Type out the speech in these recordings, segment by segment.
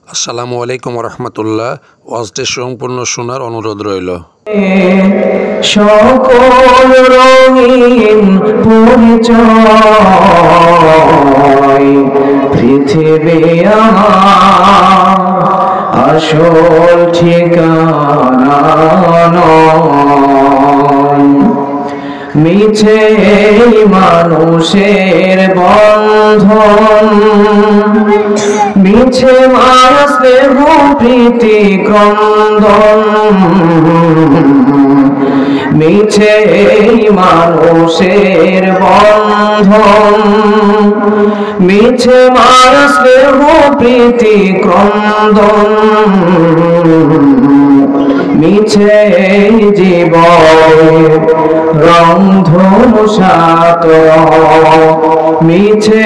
আসসালামু আলাইকুম রহমতুল্লাহ। ওয়াজটি সম্পূর্ণ শোনার অনুরোধ রইল। সকল রঙিন পরিচয় পৃথিবী আমার আসল ঠিকানা নয়। মিছে মানুষের বন্ধন, মিছে মায়া স্নেহ প্রীতি ক্রন্দন, মিছে মানুষের বন্ধন, মিছে মায়া স্নেহ প্রীতি ক্রন্দন, মিছে জীবন রংধনু সাত, মিছে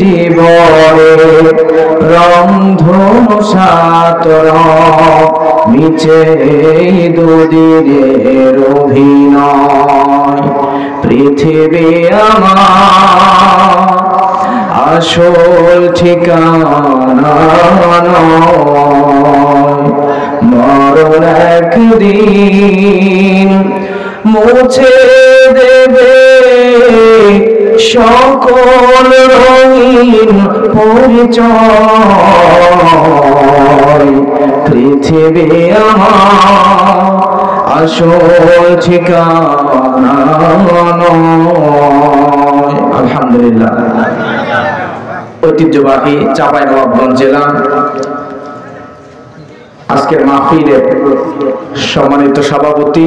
জীবন রংধনু সাত, মিছে দুদিনের অভিনয়। পৃথিবী আমার আসল ঠিকানা নয়। মরণ একদিন মুছে দেবে সকল রঙিন পরিচয়। পৃথিবী আমার আসল ঠিকানা নয়। আলহামদুলিল্লাহ। ঐতিহ্যবাহী চাঁপাইনবাবগঞ্জ জেলা আজকের মাহফিলের সম্মানিত সভাপতি,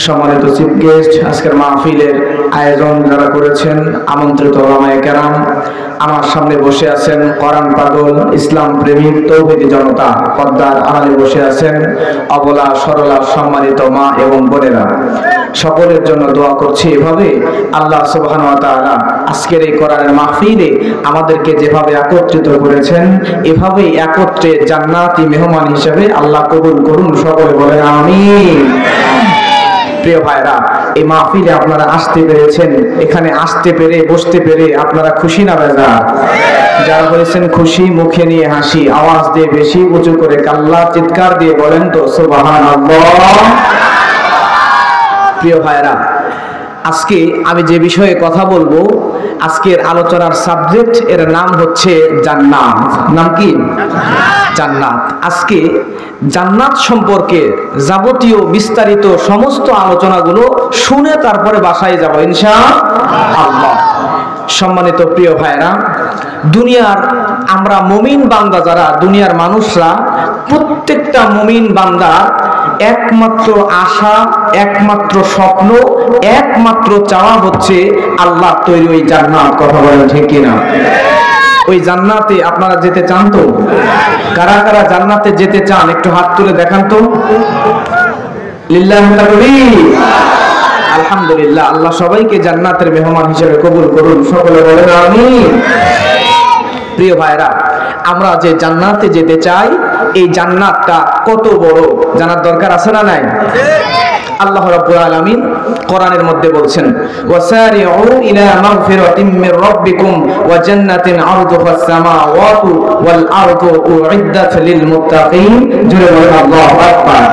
সম্মানিত চিফ গেস্ট, আজকের মাহফিলের আয়োজন যারা করেছেন, আমন্ত্রিত ওলামায়ে কেরাম, আমার সামনে বসে আছেন কোরআন পাগল, ইসলাম প্রেমিক তৌহিদি জনতা, পর্দার আড়ালে বসে আছেন অবলা সরলা সম্মানিত মা এবং বোনেরা, সকলের জন্য দোয়া করছি এভাবে আল্লাহ সুবহানাহু ওয়া তাআলা আজকের এই কোরআনের মাহফিলে আমাদেরকে যেভাবে একত্রিত করেছেন, এভাবেই একত্রে জান্নাতি মেহমান হিসেবে আল্লাহ কবুল করুন। সকলে বলেন আমিন। প্রিয় ভাইরা, এই মাহফিলে আপনারা আসতে পেরেছেন, এখানে আসতে পেরে বসতে পেরে আপনারা খুশি না বেজার? যারা হয়েছেন খুশি, মুখে নিয়ে হাসি, আওয়াজ দিয়ে বেশি উঁচু করে কাল্লা চিৎকার দিয়ে বলেন তো সুবহানাল্লাহ। প্রিয় ভাইরা, আজকে আমি যে বিষয়ে কথা বলবো, আজকের আলোচনার সাবজেক্ট, এর নাম হচ্ছে জান্নাত। নাম কি? জান্নাত। আজকে জান্নাত সম্পর্কে যাবতীয় বিস্তারিত সমস্ত আলোচনাগুলো শুনে তারপরে বাসায় যাব ইনশাআল্লাহ। সম্মানিত প্রিয় ভাইরা, দুনিয়ার আমরা মুমিন বান্দা যারা, দুনিয়ার মানুষরা, প্রত্যেকটা মুমিন বান্দার একমাত্র আশা, একমাত্র স্বপ্ন, একমাত্র চাওয়া হচ্ছে আল্লাহ তৈরি ওই জান্নাত। কথা বলেন ঠিক কিনা? ওই জান্নাতে আপনারা যেতে চান তো? কারা কারা জান্নাতে যেতে চান একটু হাত তুলে দেখান তো। লিল্লাহি তাকবীর। আলহামদুলিল্লাহ। আল্লাহ সবাইকে জান্নাতের মেহমান হিসেবে কবুল করুন। সকলে বলেন আমিন। প্রিয় ভাইরা, আমরা যে জান্নাতে যেতে চাই, এই জান্নাতটা কত বড় জানার দরকার আছে না নাই? আল্লাহ রাব্বুল আলামিন কোরআনের মধ্যে বলছেন, ওয়াসারিউ ইলা মাগফিরাতিম মির রাব্বিকুম ওয়া জান্নাতিন আরদুহাস সামাওয়াতু ওয়াল আরদু উইদ্দাত লিল মুত্তাকিন। জোরে বলেন আল্লাহু আকবার।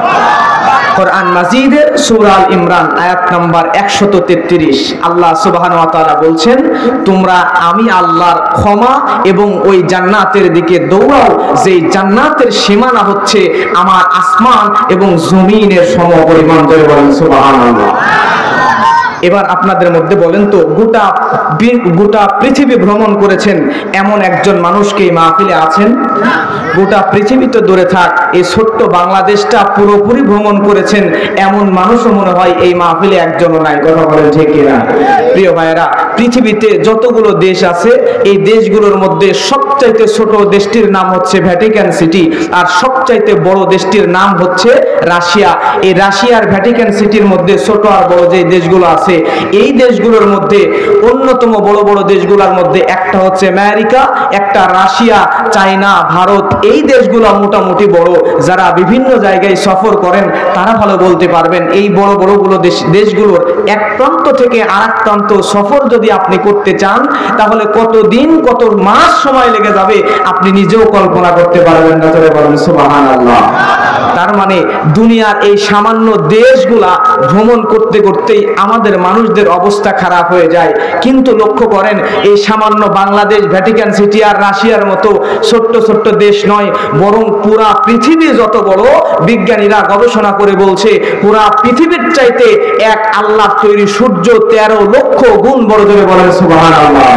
কোরআন মাজিদের সূরা আল ইমরান আয়াত নাম্বার 133 আল্লাহ সুবহানাহু ওয়া তাআলা বলছেন, তোমরা আমি আল্লাহর ক্ষমা এবং ওই জান্নাতের দিকে দৌড়াও, যেই জান্নাতের সীমানা হচ্ছে আমার আসমান এবং জমিনের সমপরিমাণ। ধরে বলেন সুবহানাল্লাহ। এবার আপনাদের মধ্যে বলেন তো, গোটা পৃথিবী ভ্রমণ করেছেন এমন একজন মানুষকে এই মাহফিলে আছেন? গোটা পৃথিবী তো দূরে থাক, এই ছোট্ট বাংলাদেশটা পুরোপুরি ভ্রমণ করেছেন এমন মানুষও মনে হয় এই মাহফিলে একজনও নাই। কথা বলেন ঠিক কিনা? প্রিয় ভাইয়েরা, পৃথিবীতে যতগুলো দেশ আছে, এই দেশগুলোর মধ্যে সবচাইতে ছোট দেশটির নাম হচ্ছে ভ্যাটিকান সিটি, আর সবচাইতে বড় দেশটির নাম হচ্ছে রাশিয়া। এই রাশিয়ার ভ্যাটিকান সিটির মধ্যে ছোট আর বড় যে দেশগুলো আছে, এই দেশগুলোর মধ্যে অন্যতম বড় বড় দেশগুলোর মধ্যে একটা হচ্ছে আমেরিকা, একটা রাশিয়া, চায়না, ভারত। এই দেশগুলো মোটামুটি বড়। যারা বিভিন্ন জায়গায় সফর করেন তারা ভালো বলতে পারবেন, এই বড় বড়গুলো দেশগুলোর এক প্রান্ত থেকে আরেক প্রান্ত সফর যদি যদি আপনি করতে চান তাহলে কত দিন কত মাস সময় লেগে যাবে আপনি নিজেও কল্পনা করতে পারবেন না। জোরে বলেন সুবহানাল্লাহ। তার মানে দুনিয়ার এই সামান্য দেশগুলা ভ্রমণ করতে করতেই আমাদের মানুষদের অবস্থা খারাপ হয়ে যায়। কিন্তু লক্ষ্য করেন, এই সামান্য বাংলাদেশ, ভ্যাটিকান সিটি আর রাশিয়ার মতো ছোট্ট ছোট্ট দেশ নয়, বরং পুরা পৃথিবী যত বড়, বিজ্ঞানীরা গবেষণা করে বলছে পুরা পৃথিবীর চাইতে এক আল্লাহ তৈরি সূর্য 13 লক্ষ গুণ বড়। জোরে বলেন সুবহানাল্লাহ।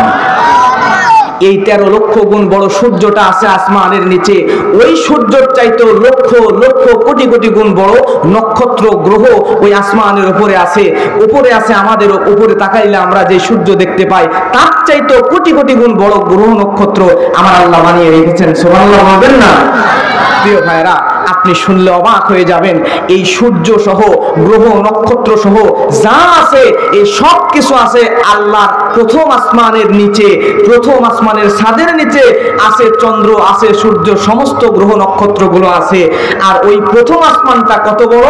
এই 13 লক্ষ গুণ বড় সূর্যটা আছে আসমানের নিচে, ওই সূর্যের চাইতে লক্ষ লক্ষ কোটি কোটি গুণ বড় নক্ষত্র গ্রহ ওই আসমানের উপরে আছে। উপরে আছে আমাদের উপরে তাকাইলে আমরা যে সূর্য দেখতে পাই তার চাইতে কোটি কোটি গুণ বড় গ্রহ নক্ষত্র আমার আল্লাহ বানিয়ে রেখেছেন। সুবহানাল্লাহ বলবেন না? প্রিয় ভাইরা, আপনি শুনলে অবাক হয়ে যাবেন, এই সূর্য সহ গ্রহ নক্ষত্র সহ যা আছে এই সব কিছু আছে আল্লাহর প্রথম আসমানের নিচে, প্রথম আসমানের ছাদের নিচে আছে চন্দ্র, আছে সূর্য, সমস্ত গ্রহ নক্ষত্রগুলো আছে। আর ওই প্রথম আসমানটা কত বড়,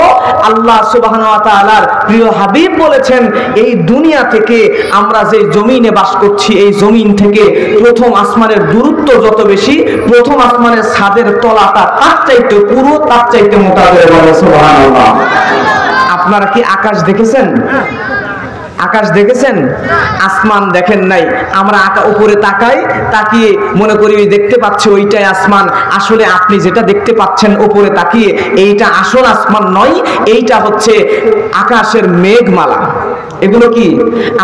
আল্লাহ সুবহানাহু ওয়া তাআলার প্রিয় হাবিব বলেছেন এই দুনিয়া থেকে আমরা যে জমিনে বাস করছি এই জমিন থেকে প্রথম আসমানের দূরত্ব যত বেশি, প্রথম আসমানের ছাদের তলাটা তার চাইতে পুরো তার চাইতে মোটা। করে বলে সুবহানাল্লাহ। আপনারা কি আকাশ দেখেছেন? আকাশ দেখেছেন? আসমান দেখেন নাই। আমরা উপরে তাকাই, তাকিয়ে মনে করি দেখতে পাচ্ছি ওইটাই আসমান। আসলে আপনি যেটা দেখতে পাচ্ছেন উপরে তাকিয়ে এইটা আসল আসমান নয়, এইটা হচ্ছে আকাশের মেঘমালা। এগুলো কি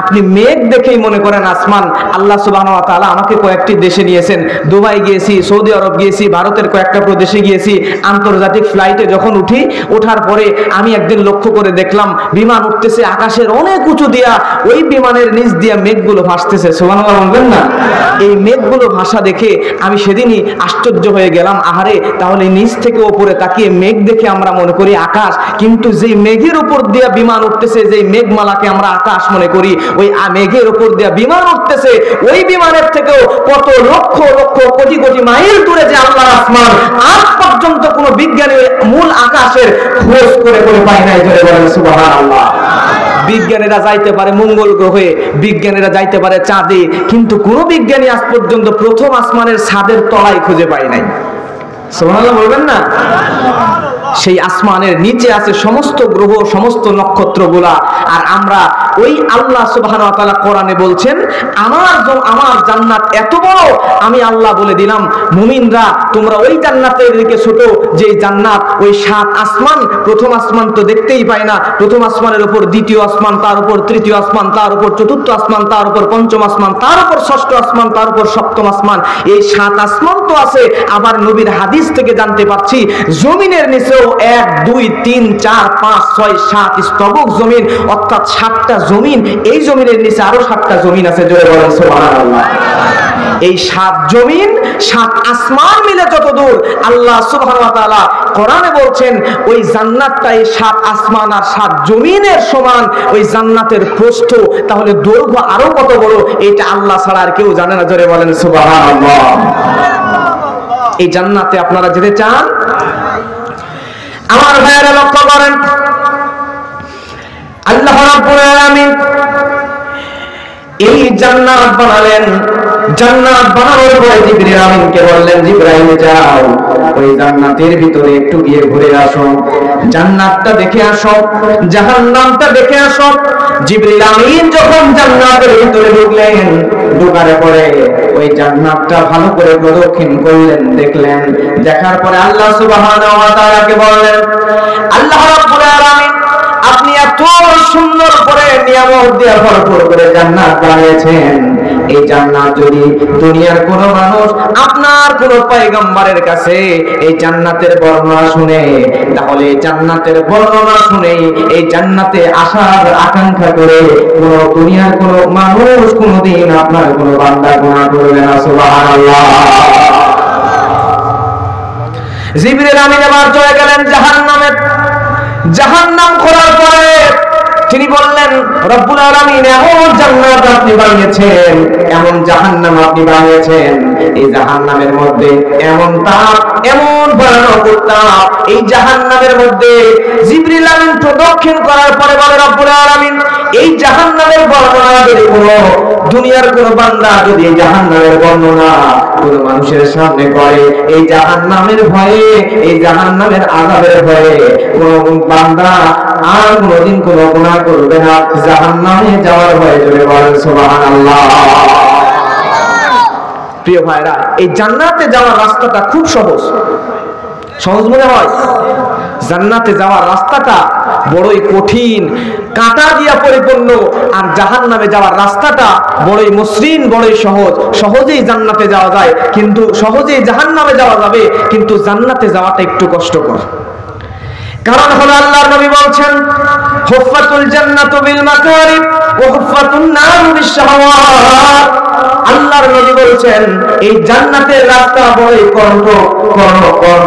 আপনি মেঘ দেখেই মনে করেন আসমান। আল্লাহ সুবহানাহু ওয়া তাআলা আমাকে কয়েকটি দেশে নিয়েছেন, দুবাই গিয়েছি, সৌদি আরব গিয়েছি, ভারতের কয়েকটা প্রদেশে গিয়েছি। আন্তর্জাতিক ফ্লাইটে যখন উঠি, ওঠার পরে আমি একদিন লক্ষ্য করে দেখলাম বিমান উঠতেছে আকাশের অনেক উঁচু দিয়া, ওই বিমানের নিচ দিয়া মেঘগুলো ভাসতেছে। সুবহানাল্লাহ বলবেন না? এই মেঘগুলো ভাসা দেখে আমি সেদিনই আশ্চর্য হয়ে গেলাম, আহারে তাহলে নিচ থেকে উপরে তাকিয়ে মেঘ দেখে আমরা মনে করি আকাশ, কিন্তু যেই মেঘের উপর দিয়া বিমান উঠতেছে, যেই মেঘমালাকে আমরা আকাশ মনে করি, ওই মেঘের উপর দিয়া বিমান উঠতেছে, ওই বিমানের থেকেও কত লক্ষ লক্ষ কোটি কোটি মাইল দূরে যে আল্লাহর আসমান, আজ পর্যন্ত কোনো বিজ্ঞানী মূল আকাশের খোঁজ করে পায় নাই। জোরে বলেন সুবহানাল্লাহ। বিজ্ঞানীরা যাইতে পারে মঙ্গল গ্রহে, বিজ্ঞানীরা যাইতে পারে চাঁদে, কিন্তু কোন বিজ্ঞানী আজ পর্যন্ত প্রথম আসমানের ছাদের তলায় খুঁজে পায় নাই। সুবহানাল্লাহ বলবেন না? সেই আসমানের নিচে আছে সমস্ত গ্রহ, সমস্ত নক্ষত্রগুলা। আর আমরা ওই আল্লাহ সুবহানাহু ওয়া তাআলা কোরআনে বলছেন আমার জান্নাত এত বড়, আমি আল্লাহ বলে দিলাম মুমিনরা তোমরা ওই জান্নাতের দিকে ছোট, যে জান্নাত ওই 7 আসমান, প্রথম আসমান তো দেখতেই পায় না, প্রথম আসমানের উপর দ্বিতীয় আসমান, তার উপর তৃতীয় আসমান, তার উপর চতুর্থ আসমান, তার উপর পঞ্চম আসমান, তার উপর ষষ্ঠ আসমান, তার উপর সপ্তম আসমান। এই 7 আসমান তো আছে। আবার নবীর হাদিস থেকে জানতে পারছি জমিনের নিচেও 1 2 3 4 5 6 7 স্তবক জমিন, অর্থাৎ 7টা জমিন। এই জমিনের নিচে আরো 7টা জমিন আছে। জোরে বলেন সুবহানাল্লাহ। এই 7 জমিন 7 আসমান মিলে যত দূর, আল্লাহ সুবহানাহু ওয়া তাআলা কোরআনে বলছেন ওই জান্নাতটা এই 7 আসমান আর 7 জমিনের সমান। ওই জান্নাতের প্রস্থ, তাহলে দৈর্ঘ্য আরো কত বড়, এটা আল্লাহ ছাড়া আর কেউ জানে না। জোরে বলেন সুবহানাল্লাহ। এই জান্নাতে আপনারা যেতে চান? আমার ভাইয়েরা লক্ষ্য করেন, আল্লাহ রাব্বুল আলামিন এই জান্নাত বানালেন। জান্নাত বানানোর পরে জিবরিল আমিনকে বললেন, জিবরাইল যাও ওই জান্নাতের ভিতরে একটু গিয়ে ঘুরে আসো, জান্নাতটা দেখে আসো, জাহান্নামটা দেখে আসো। জিবরিল আমিন যখন জান্নাতের ভিতরে ঢুকলেন, ঢোকার পরে ওই জান্নাতটা ভালো করে প্রদক্ষিণ করলেন, দেখলেন। দেখার পরে আল্লাহ সুবহানাহু ওয়া তাআলাকে বললেন, আল্লাহ রাব্বুল আলামিন আপনি এত সুন্দর করে নিয়ামত দিয়ে ভরপুর করে জান্নাত বানিয়েছেন, এই জান্নাত যদি দুনিয়ার কোন মানুষ আপনার কোন পয়গম্বরের কাছে এই জান্নাতের বর্ণনা শুনে, তাহলে এই জান্নাতের বর্ণনা শুনে এই জান্নাতে আসার আকাঙ্ক্ষা করে কোন দুনিয়ার কোন মানুষ কোনদিন আপনার কোন বান্দা গুনাহ করবে না। সুবহানাল্লাহ। জিবরিল আমিন আবার চলে গেলেন জাহান্নামে। জাহান্নাম খোলার পরে তিনি বললেন, রব্বুল আলামিন এমন জান্নাত আপনি বানিয়েছেন, এমন জাহান্নাম আপনি বানিয়েছেন, এই জাহান্নামের মধ্যে এমন তাপ, এমন ভয়ানক তাপ, এই জাহান্নামের মধ্যে জিবরিল আমিন প্রদক্ষিণ করার পরে বলে, রব্বুল আলামিন এই জাহান্নামের বর্ণনা যদি কোনো দুনিয়ার কোনো বান্দা যদি এই জাহান্নামের বর্ণনা কোনো মানুষের সামনে করে, এই জাহান্নামের ভয়ে, এই জাহান্নামের আযাবের ভয়ে কোনো বান্দা আর কোনোদিন কোনো গুনাহ করবে না, জাহান্নামে যাওয়ার ভয়ে জোরে বলেন সুবহানাল্লাহ। প্রিয় ভাইরা, এই জান্নাতে যাওয়ার রাস্তাটা খুব সহজ। সহজ মনে হয়? জান্নাতে যাওয়ার রাস্তাটা বড়ই কঠিন, কাঁটা দিয়া পরিপূর্ণ। আর জাহান্নামে যাওয়ার রাস্তাটা বড়ই মসৃণ, বড়ই সহজ। সহজেই জান্নাতে যাওয়া যায়, কিন্তু সহজেই জাহান্নামে যাওয়া যাবে, কিন্তু জান্নাতে যাওয়াটা একটু কষ্টকর। কারণ হলো আল্লাহর নবী বলছেন, হুফফাতুল জান্নাতু বিল মাকারিম ওয়া হুফফাতুন নারু বিশ শাহাওয়াত। আল্লাহর নবী বলছেন এই জান্নাতের রাস্তা বড়ই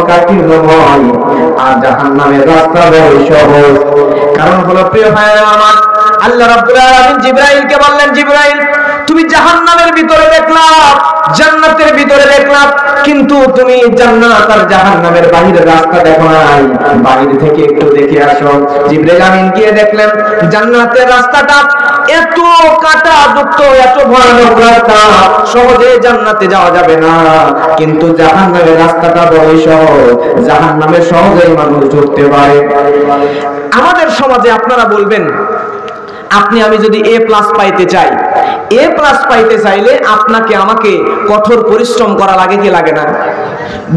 কঠিনময়, আর জাহান্নামের রাস্তা বড়ই সহজ। কারণ হলো প্রিয় ভাইরা আমার, আল্লাহ রাব্বুল আলামিন জিবরাইলকে বললেন, জিবরাইল তুমি জাহান্নামের ভিতরে দেখলা, জান্নাতের ভিতরে দেখলা, কিন্তু তুমি জান্নাত আর জাহান্নামের বাহিরের রাস্তা দেখো নাই, বাইরে থেকে একটু দেখে আসো। জিবরাইল আমিন গিয়ে দেখলেন জান্নাতের রাস্তাটা এত কাঁটা যুক্ত, এত ভয়ানক রাস্তা, সহজে জান্নাতে যাওয়া যাবে না। কিন্তু জাহান্নামের রাস্তাটা বড়ই সহজ, জাহান্নামে সহজেই মানুষ ঢুকতে পারে। আমাদের সমাজে আপনারা বলবেন, আপনি আমি যদি A+ পাইতে চাই, A+ পাইতে চাইলে আপনাকে আমাকে কঠোর পরিশ্রম করা লাগে কি লাগে না?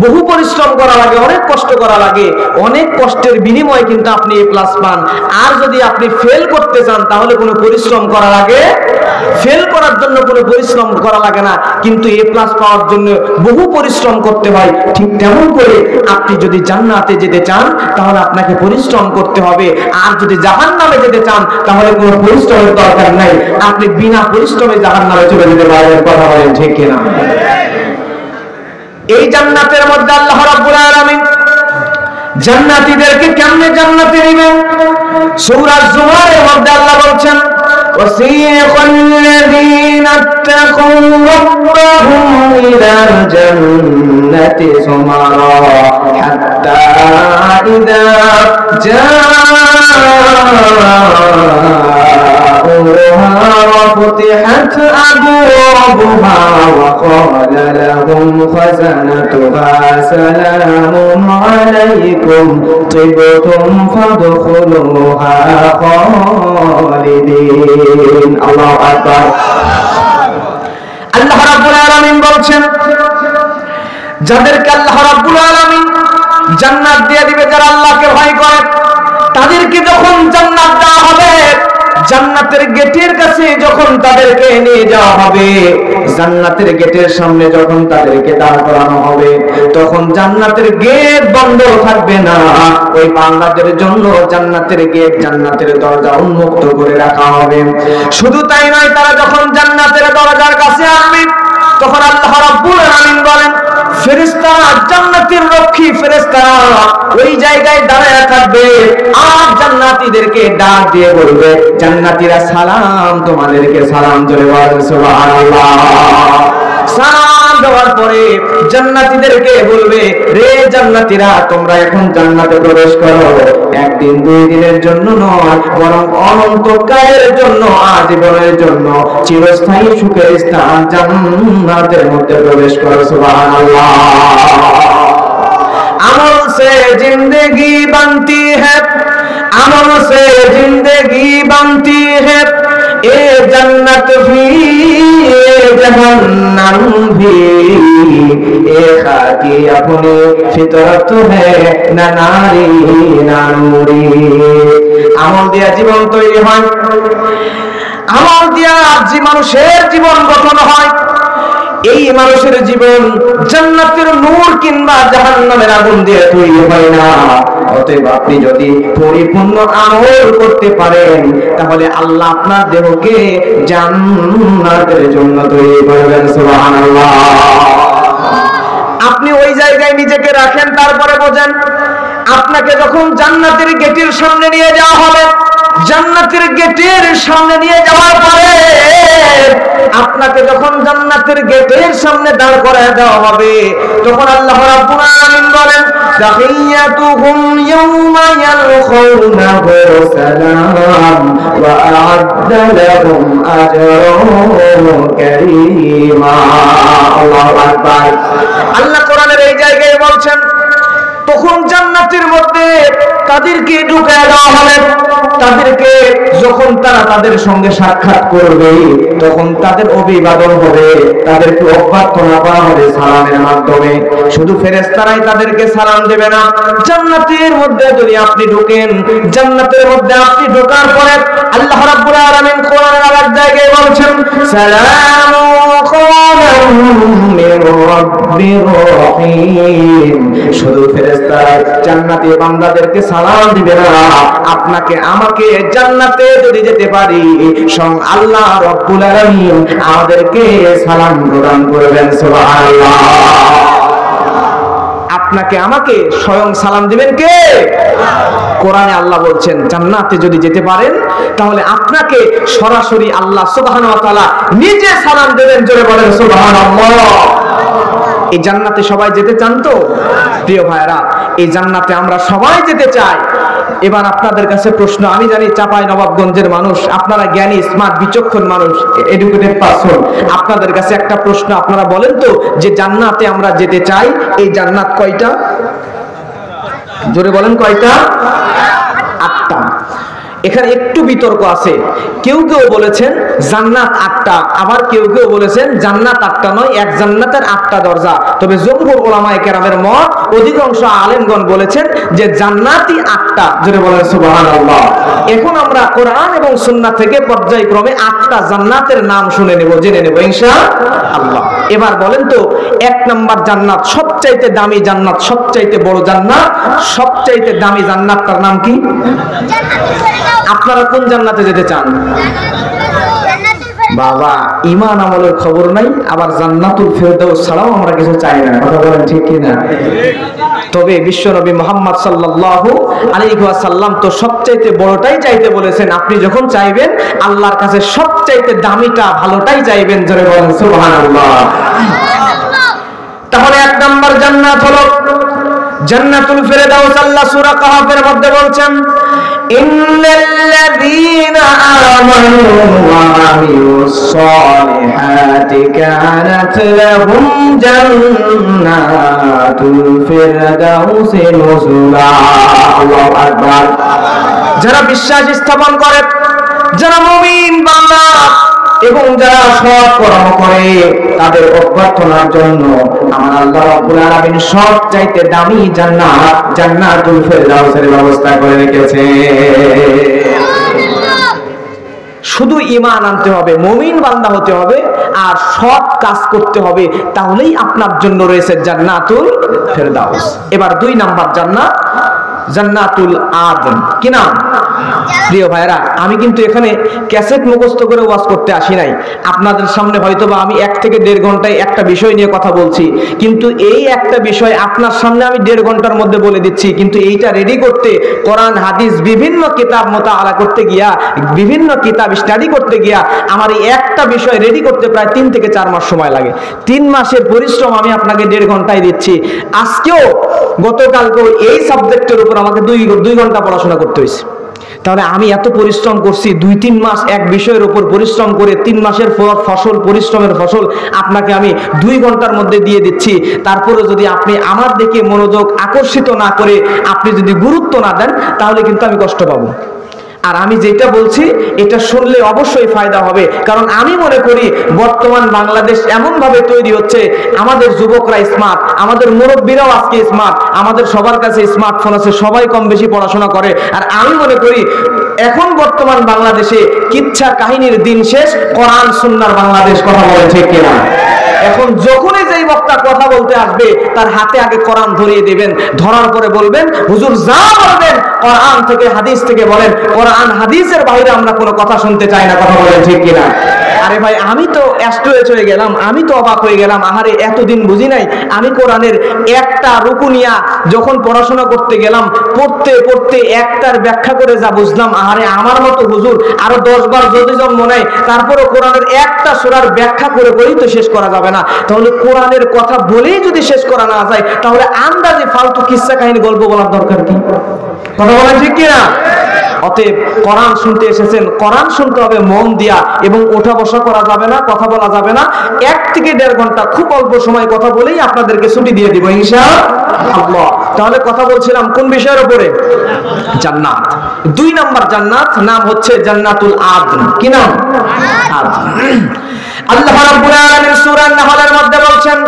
বহু পরিশ্রম করা লাগে, অনেক কষ্ট করা লাগে, অনেক কষ্টের বিনিময়ে কিন্তু আপনি A+ পান। আর যদি আপনি ফেল করতে চান তাহলে কোনো পরিশ্রম করা লাগে? ফেল করার জন্য কোনো পরিশ্রম করা লাগে না, কিন্তু A+ পাওয়ার জন্য বহু পরিশ্রম করতে হয়। ঠিক তেমন করে আপনি যদি জান্নাতে যেতে চান তাহলে আপনাকে পরিশ্রম করতে হবে, আর যদি জাহান্নামে যেতে চান তাহলে কোনো পরিশ্রমের দরকার নাই, আপনি বিনা পরিশ্রমে জাহান্নামে চলে যেতে পারবেন। কথা বলেন ঠিক কিনা? এই জান্নাতের মধ্যে আল্লাহ রাব্বুল আলামিন জান্নাতীদেরকে কেমনে জান্নাতে নেবেন? সূরা জুমারের মধ্যে আল্লাহ বলছেন, وَسِيقَ الَّذِينَ اتَّقَوْا رَبَّهُمْ إِلَى الْجَنَّةِ زُمَرًا حَتَّى إِذَا وفتحت أبوابها وقال لهم خزنتها سلام عليكم طبتم فادخلوها خالدين। الله أكبر। আল্লাহ রাব্বুল আলামিন বলছেন, যাদেরকে আল্লাহ রাব্বুল আলামিন জান্নাত দিয়ে দিবে, যারা আল্লাহকে ভয় করে, তাদেরকে যখন জান্নাত দেওয়া হবে, জান্নাতের গেটের কাছে যখন তাদেরকে নিয়ে যাওয়া হবে, জান্নাতের গেটের সামনে যখন তাদেরকে দাঁড় করানো হবে, তখন জান্নাতের গেট বন্ধ থাকবে না। ওই বান্দাদের জন্য জান্নাতের গেট, জান্নাতের দরজা উন্মুক্ত করে রাখা হবে। শুধু তাই নয়, তারা যখন জান্নাতের দরজার কাছে আসবে তখন আল্লাহ রাব্বুল আলামিন বলেন, ফেরেশতারা, জান্নাতের রক্ষী ফেরেশতারা ওই জায়গায় দাঁড়ায় থাকবে, আর জান্নাতীদেরকে ডাক দিয়ে বলবে, জান্নাতীরা সালাম তোমাদেরকে সালাম। জোরে বলেন সুবহানাল্লাহ। সালাম দেওয়ার পরে জান্নাতীদেরকে বলবে, রে জান্নাতীরা, তোমরা এখন জান্নাতে প্রবেশ করো। একদিন দুই দিনের জন্য নয়, বরং অনন্তকালের জন্য, আজীবনের জন্য চিরস্থায়ী সুখের স্থান জান্নাতের মধ্যে প্রবেশ করো। সুবহানাল্লাহ। अमल से जिंदगी बनती है, अमल से जिंदगी बनती है, ए जन्नत भी ए जहन्नम भी, ए खाकी अपनी फितरत है ना नारी ना नूरी। আমল দিয়া জীবন তৈরি হয়, আমল দিয়া মানুষের জীবন গঠন হয়। এই মানুষের জীবন জান্নাতের নূর কিংবা জাহান্নামের আগুন দিয়ে তৈরি হয় না। অতএব আপনি যদি পরিপূর্ণ আমল করতে পারেন তাহলে আল্লাহ আপনার দেহকে জান্নাতের জন্য তৈরি করবেন। সুবহানাল্লাহ। আপনি ওই জায়গায় নিজেকে রাখেন, তারপরে বোঝেন আপনাকে যখন জান্নাতের গেটের সামনে নিয়ে যাওয়া হবে, জান্নাতের গেটের সামনে নিয়ে যাওয়ার পরে আপনাকে যখন জান্নাতের গেটের সামনে দাঁড় করায় দেওয়া হবে, তখন আল্লাহ রাব্বুল আলামিন বলেন, তাহিয়াতুহুম ইয়াওমা ইয়ালকাউনাহু সালাম ওয়া আ'আদ্দা লাহুম আজরান কারীমা। আল্লাহু আকবার। আল্লাহ কোরআনের এই জায়গায় বলছেন তখন জান্নাতের মধ্যে তাদেরকে ঢুকায় দেওয়া হবে। তাদেরকে যখন তারা তাদের সঙ্গে সাক্ষাৎ করবে তখন তাদের অভিবাদন হবে, তাদেরকে অভ্যর্থনা করা হবে সালামের মাধ্যমে। শুধু ফেরেশতারাই তাদেরকে সালাম দেবে না, জান্নাতের মধ্যে যদি আপনি ঢোকেন, জান্নাতের মধ্যে আপনি ঢোকার পরে আল্লাহ রাব্বুল আলামিন কোরআনের আরেক জায়গায় বলছেন সালামু কওলাম মির রাব্বির রহিম। শুধু ফেরেশতারা জান্নাতি বান্দাদেরকে সালাম দিবে না, আপনাকে আমাকে জান্নাতে যদি যেতে পারি স্বয়ং আল্লাহ রাব্বুল আলামিন আমাদেরকে সালাম প্রদান করবেন। সুবহানাল্লাহ। আপনাকে আমাকে স্বয়ং সালাম দিবেন কে? কোরআনে আল্লাহ বলছেন জান্নাতে যদি যেতে পারেন তাহলে আপনাকে সরাসরি আল্লাহ সুবহানাহু ওয়া তাআলা নিজে সালাম দেবেন। জোরে বলেন সুবহানাল্লাহ। এই জান্নাতে সবাই যেতে চান তো? প্রিয় ভাইরা, এই জান্নাতে আমরা সবাই যেতে চাই। এবার আপনাদের কাছে প্রশ্ন, আমি জানি চাপাই নবাবগঞ্জের মানুষ, আপনারা জ্ঞানী, স্মার্ট, বিচক্ষণ মানুষ, এডুকেটেড পারসন। আপনাদের কাছে একটা প্রশ্ন, আপনারা বলেন তো যে জান্নাতে আমরা যেতে চাই, এই জান্নাত কয়টা? জোরে বলেন কয়টা? 8টা। এখানে একটু বিতর্ক আছে। কেউ কেউ বলেছেন জান্নাত 8টা, আবার কেউ কেউ বলেছেন জান্নাত 8টা নয়, এক জান্নাতের 8টা দরজা। তবে জমহুর উলামায়ে কেরামের মত, অধিকাংশ আলেমগণ বলেছেন যে জান্নাতই 8টা। জোরে বলেন সুবহানাল্লাহ। এখন আমরা কোরআন এবং সুন্নাহ থেকে পর্যায়ক্রমে 8টা জান্নাতের নাম শুনে নেব, জেনে নেব ইনশাআল্লাহ। এবার বলেন তো 1 নাম্বার জান্নাত, সবচাইতে দামি জান্নাত, সবচাইতে বড় জান্নাত, সবচাইতে দামি জান্নাতটার নাম কি? আপনারা কোন জান্নাতে যেতে চান? বাবা, ঈমান আমলের খবর নাই, আবার জান্নাতুল ফেরদাউস ছাড়াও আমরা কিছু চাই না। কথা বলেন ঠিক কি না? তবে বিশ্বনবী মুহাম্মদ সাল্লাল্লাহু আলাইহি ওয়াসাল্লাম তো সবচাইতে বড়টাই চাইতে বলেছেন। আপনি যখন চাইবেন আল্লাহর কাছে সবচাইতে দামিটা, ভালোটাই চাইবেন। জোরে বলেন সুবহানাল্লাহ। তাহলে 1 নাম্বার জান্নাত হলো জান্নাতুল ফেরদাউস। আল্লাহ সূরা কাহফের মধ্যে বলছেন ইন্নাল্লাযীনা আমানু ওয়া আমিলুস সালিহাতি কানাত লাহুম জান্নাতুল ফেরদাউসি নুজুলা। আল্লাহু আকবার। যারা বিশ্বাস স্থাপন করে, যারা মুমিন বান্দা এবং যারা সৎ কর্ম করে, তাদের অভ্যর্থনার জন্য আমার আল্লাহ রাব্বুল আলামিন সবচাইতে দামি জান্নাত, জান্নাতুল ফেরদাউসের ব্যবস্থা করে রেখেছে। শুধু ঈমান আনতে হবে, মুমিন বান্দা হতে হবে, আর সৎ কাজ করতে হবে, তাহলেই আপনার জন্য রয়েছে জান্নাতুল ফেরদাউস। এবার 2 নাম্বার জান্নাত, জান্নাতুল আদন। কি নাম? প্রিয় ভাইরা, আমি কিন্তু এখানে ক্যাসেট মুখস্থ করে ওয়াজ করতে আসি নাই। আপনাদের সামনে হয়তোবা আমি 1 থেকে 1.5 ঘন্টায় একটা বিষয় নিয়ে কথা বলছি, কিন্তু এই একটা বিষয় আপনার সামনে আমি 1.5 ঘন্টার মধ্যে বলে দিচ্ছি। কিন্তু এইটা রেডি করতে, কোরআন হাদিস বিভিন্ন কিতাব মোতালা করতে গিয়া, বিভিন্ন কিতাব স্টাডি করতে গিয়া আমার এই একটা বিষয় রেডি করতে প্রায় 3 থেকে 4 মাস সময় লাগে। 3 মাসের পরিশ্রম আমি আপনাকে 1.5 ঘন্টায় দিচ্ছি। আজকেও, গতকালকেও এই সাবজেক্টের উপর আমাকে 2 ঘন্টা পড়াশোনা করতে হয়েছে। তাহলে আমি এত পরিশ্রম করছি, 2-3 মাস এক বিষয়ের উপর পরিশ্রম করে 3 মাসের ফসল, পরিশ্রমের ফসল আপনাকে আমি 2 ঘন্টার মধ্যে দিয়ে দিচ্ছি। তারপরে যদি আপনি আমার দিকে মনোযোগ আকর্ষিত না করে, আপনি যদি গুরুত্ব না দেন, তাহলে কিন্তু আমি কষ্ট পাবো। আর আমি যেটা বলছি এটা শুনলে অবশ্যই ফায়দা হবে, কারণ আমি মনে করি বর্তমান বাংলাদেশ এমন ভাবে তৈরি হচ্ছে, আমাদের যুবকরা স্মার্ট, আমাদের মুরব্বীরাও আজকে স্মার্ট, আমাদের সবার কাছে স্মার্টফোন আছে, সবাই কম বেশি পড়াশোনা করে। আর আমি মনে করি এখন বর্তমান বাংলাদেশে কিচ্ছা কাহিনীর দিন শেষ, কোরআন সুন্নাহর বাংলাদেশ। কথা বলে ঠিক কিনা? এখন যখনই যেই বক্তা কথা বলতে আসবে তার হাতে আগে কোরআন ধরিয়ে দিবেন, ধরার পরে বলবেন হুজুর যা বলবেন কোরআন থেকে হাদিস থেকে বলেন, কোরআন হাদিসের বাইরে আমরা কোনো কথা শুনতে চাই না। কথা বলেন ঠিক কিনা? আরে ভাই আমি তো অ্যাস্ট্রোয়েজ হয়ে গেলাম, আমি তো অবাক হয়ে গেলাম, আহারে এতদিন বুঝি নাই, আমি কোরআনের একটা রুকু নিয়া যখন পড়াশোনা করতে গেলাম, পড়তে পড়তে একটার ব্যাখ্যা করে যা বুঝলাম, আহারে আমার মতো হুজুর আরো 10 বার যদি জন্ম নেয় তারপরে কোরআনের একটা সূরার ব্যাখ্যা করে করেই তো শেষ করা যাবে না। তাহলে কোরআনের কথা বলেই যদি শেষ করা না যায়, তাহলে আন্দাজে ফালতু কিসসা কাহিনী গল্প বলার দরকার কি? কথা বলেন ঠিক কিনা? অতএব কোরআন শুনতে এসেছেন, কোরআন শুনতে হবে মন দিয়া, এবং ওঠা বসা করা যাবে না, কথা বলা যাবে না। 1 থেকে 1.5 ঘন্টা খুব অল্প সময় কথা বলেই আপনাদেরকে ছুটি দিয়ে দিব ইনশাআল্লাহ। তাহলে কথা বলছিলাম কোন বিষয়ের উপরে? জান্নাত। 2 নাম্বার জান্নাত, নাম হচ্ছে জান্নাতুল আদন। কি নাম? আদন। আল্লাহ রাব্বুল আলামিন সূরা আন-নাহলের মধ্যে বলছেন,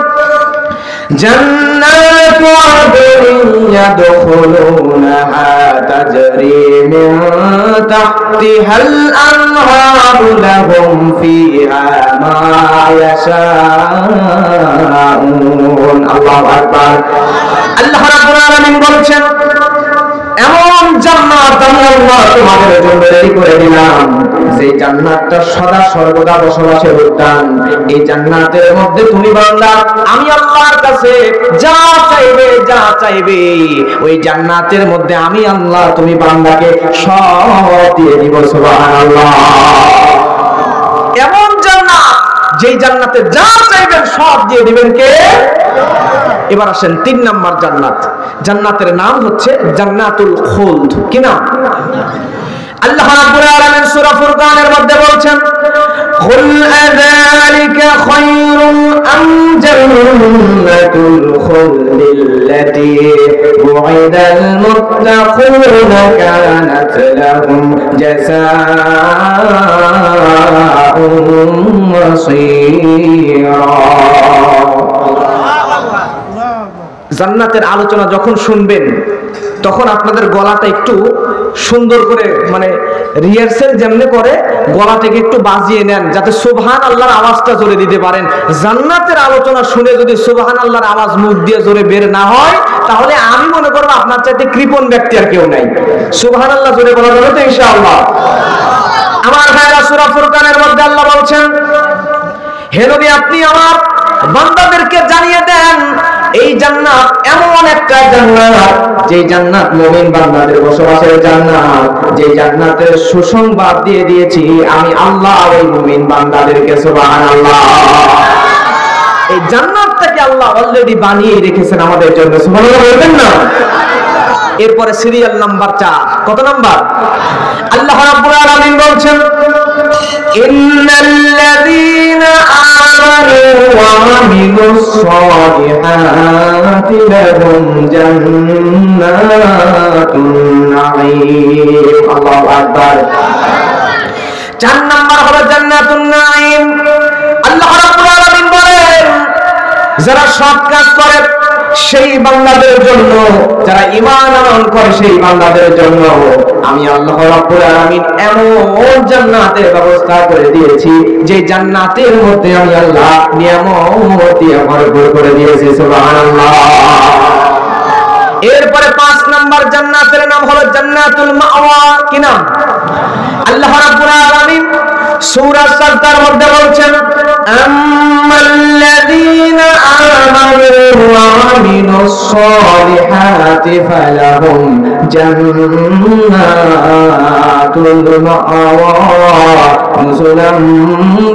জান্নাতু আদনিন ইয়াদখুলুনাহা তাজরি মিন তাহতিহাল আনহারু লাহুম ফিহা মা ইয়াশাউন। আল্লাহু আকবার। আল্লাহ রাব্বুল আলামিন বলছেন, এমন জান্নাত আমি আল্লাহ তোমাদের জন্য রেডি করে দিলাম, যে জান্নাতটা সদা সর্বদা বসবাসের উদ্যান। এই জান্নাতের মধ্যে তুমি বান্দা আমি আল্লাহর কাছে যা চাইবে ওই জান্নাতের মধ্যে আমি আল্লাহ তুমি বান্দাকে সব দিয়ে দিব। সুবহানাল্লাহ। এমন জান্নাত, যেই জান্নাতে যা চাইবেন সব দিয়ে দিবেন কে? এবার আসেন 3 নাম্বার জান্নাত। জান্নাতের নাম হচ্ছে জান্নাতুল খুলদ। কি নাম? আল্লাহ রাব্বুল আলামিন সূরা ফুরকানের মধ্যে বলছেন, কুল আযালিকা খায়রুম আম জান্নাতুল খুলদিল্লাতী ওয়াইদাল মুত্তাকুনা কানাত লাহুম জাযাআউন মাসীরা। জান্নাতের আলোচনা যখন শুনবেন তখন আপনাদের গলাটা একটু সুন্দর করে, মানে রিহার্সেল যেমনি করে গলাটাকে একটু বাজিয়ে নেন, যাতে সুবহান আল্লাহর আওয়াজটা জোরে দিতে পারেন। জান্নাতের আলোচনা শুনে যদি সুবহান আল্লাহর আওয়াজ মুখ দিয়ে জোরে বের না হয়, তাহলে আমি মনে করব আপনার চাইতে কৃপণ ব্যক্তি আর কেউ নাই। সুবহান আল্লাহ জোরে বলা যাবে তো ইনশাআল্লাহ? আমার ভাইরা, সূরা ফুরকানের মধ্যে আল্লাহ বলছেন, হে নবী আপনি আমার বান্দাদেরকে জানিয়ে দেন, এই জান্নাত এমন একটা জান্নাত, যে জান্নাত মুমিন বান্দাদের বসবাসের জান্নাত, যে জান্নাতের সুসংবাদ দিয়ে দিয়েছি আমি আল্লাহ ওই মুমিন বান্দাদেরকে। সুবহানাল্লাহ। এই জান্নাতটাকে আল্লাহ অলরেডি বানিয়ে রেখেছেন আমাদের জন্য। সুবহানাল্লাহ বলবেন না? এরপরে সিরিয়াল নাম্বার 4। কত নাম্বার? আল্লাহ রাব্বুল আলামিন বলছেন, ইন্নাল্লাযীনা আমানু ওয়া আমিলুস সালিহাতি লাহুম জান্নাতুন নাঈম। আল্লাহু আকবার। 4 নাম্বার হলো জান্নাতুন নাঈম। আল্লাহ রাব্বুল আলামিন বলেন, যারা সৎ কাজ করে সেই বান্দাদের জন্য, যারা ঈমান আনয়ন করে সেই বান্দাদের জন্য আমি আল্লাহ রাব্বুল আলামিন এমন জান্নাতের ব্যবস্থা করে দিয়েছি, যে জান্নাতের মধ্যে আমি আল্লাহ নিয়ামত দিয়ে ভরপুর করে দিয়েছি। সুবহানাল্লাহ। এরপরে 5 নাম্বার জান্নাতের নাম হলো জান্নাতুল মাওয়া। কি নাম? আল্লাহ রাব্বুল আলামিন সূরা সাজদার মধ্যে বলছেন, আম্মাল্লাযীনা আমানু ওয়া আমিলুস সালিহাতি ফালাহুম জান্নাতুল মাওয়া নুজুলাম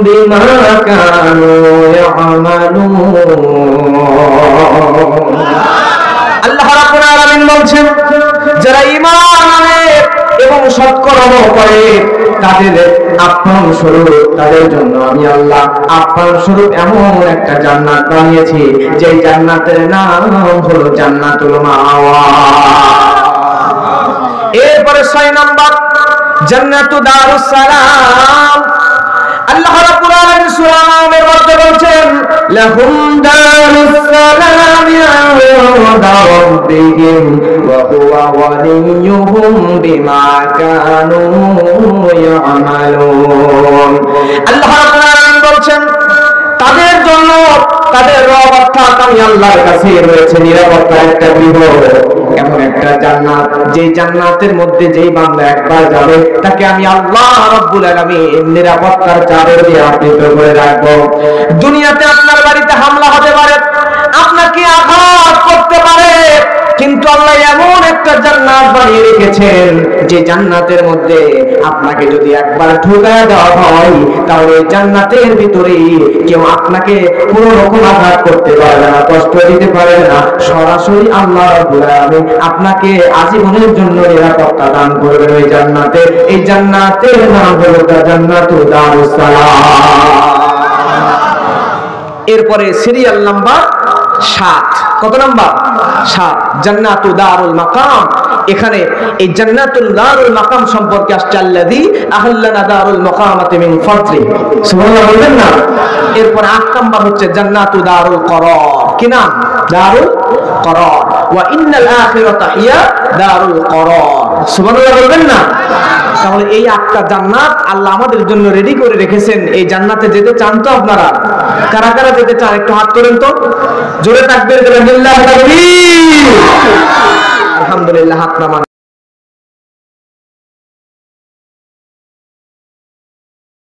বিমা কানু ইয়ামালুন। আল্লাহ রাব্বুল আলামিন বলছেন, যারা ঈমান আনে এবং সৎকর্ম করে তাদের আপ্যায়ন স্বরূপ, তাদের জন্য আমি আল্লাহ আপ্যায়ন স্বরূপ এমন একটা জান্নাত বানিয়েছি, যে জান্নাতের নাম হলো জান্নাতুল মাওয়া। এরপরে 6 নাম্বার জান্নাতু দারুস সালাম। আল্লাহ রাব্বুল আলামিন সূরা নামের মধ্যে বলছেন, লাহুম দারুস সালাম ইনদা রাব্বিহিম ওয়া হুয়া ওয়ালিয়ুহুম বিমা কানু ইয়ামালুন। আল্লাহ রাব্বুল আলামিন বলছেন, তাদের জন্য তাদের রব অর্থাৎ আমি আল্লাহর কাছে রয়েছে নিরাপত্তার একটা গৃহ, এমন একটা জান্নাত, যে জান্নাতের মধ্যে যেই বান্দা একবার যাবে তাকে আমি আল্লাহ রাব্বুল আলামিন নিরাপত্তার চাদর দিয়ে আবৃত করে রাখবো। দুনিয়াতে আপনার বাড়িতে হামলা হতে পারে, আপনাকে আঘাত করতে পারে, কিন্তু আল্লাহ এমন একটা জান্নাত বানিয়ে রেখেছেন যে জান্নাতের মধ্যে আপনাকে যদি একবার ঢুকায় দেওয়া হয় তাহলে জান্নাতের ভিতরে কেউ আপনাকে কোনো রকম আঘাত করতে পারবে না, কষ্ট দিতে পারবে না। সরাসরি আল্লাহ রাব্বুল আলামিন আপনাকে আজীবনের জন্য নিরাপত্তা দান করবেন ওই জান্নাতে। এই জান্নাতের নাম হলো জান্নাতুল দারুস সালাম। এরপরে সিরিয়াল নাম্বার 7। কত নাম্বার? 7, জান্নাতুল দারুল মাকাম। এখানে এই জান্নাতুল দারুল মাকাম সম্পর্কে আসছে আল্লাযী আহাল্লানা দারুল মাকামাতি মিন ফাদলি, সুবহানাল্লাহ বলবেন না? এরপর 8 নাম্বার হচ্ছে জান্নাতুল দারুল করার। কি নাম? দারুল করার। ওয়া ইন্নাল আখিরাতা হিয়া দারুল করার, সুবহানাল্লাহ বলবেন না? তাহলে এই 8টা জান্নাত আল্লাহ আমাদের জন্য রেডি করে রেখেছেন। এই জান্নাতে যেতে চান তো আপনারা? কারা কারা যেতে চান একটু হাত তোলেন তো, জোরে তাকবীর দেবেন। আলহামদুলিল্লাহ, হাত নামান।